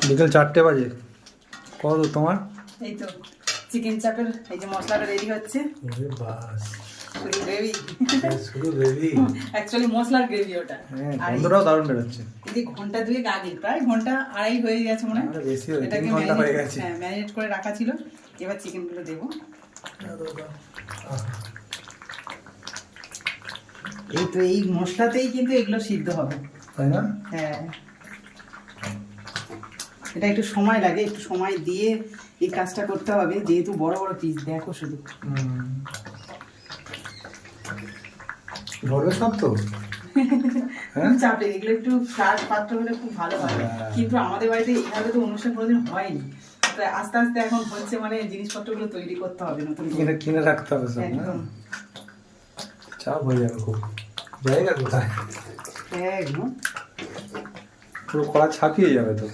বিকেল 4টে বাজে। কত তোমার? এই তো চিকেন চাপের এই যে মশলাটা রেডি হচ্ছে। ওরে বাস, শুধু গ্রেভি, শুধু গ্রেভি। অ্যাকচুয়ালি মশলার গ্রেভি ওটা। হ্যাঁ, আর গন্ধটাও দারুণ বেরোচ্ছে। এই যে ঘন্টা দুয়েক আগে, প্রায় ঘন্টা আড়াই হয়ে গেছে মনে হয়। আরে বেশি হয়ে, এটাকে 3 ঘন্টা হয়ে গেছে। হ্যাঁ, ম্যারিনেট করে রাখা ছিল। এবার চিকেনগুলো দেবো। এই তো এই মশলাতেই কিন্তু এগুলো সিদ্ধ হবে, তাই না? হ্যাঁ। এটা একটু সময় লাগে, একটু সময় দিয়ে এই কাজটা করতে হবে, যেহেতু বড় বড় পিস। দেখো শুধু ধরবে সব তো। হ্যাঁ, চাপে এগুলো একটু ফ্ল্যাট পাত্র হলে খুব ভালো হয়। কিন্তু আমাদের বাড়িতে এইভাবে তো অনুষ্ঠান কোনোদিন হয়নি। তো আস্তে আস্তে এখন হচ্ছে, মানে জিনিসপত্রগুলো তৈরি করতে হবে নতুন করে। কিনে রাখতে হবে সব। একদম চাপ হয়ে যাবে খুব। জায়গা কোথায়? একদম। পুরো কড়া ছাপিয়ে যাবে তো।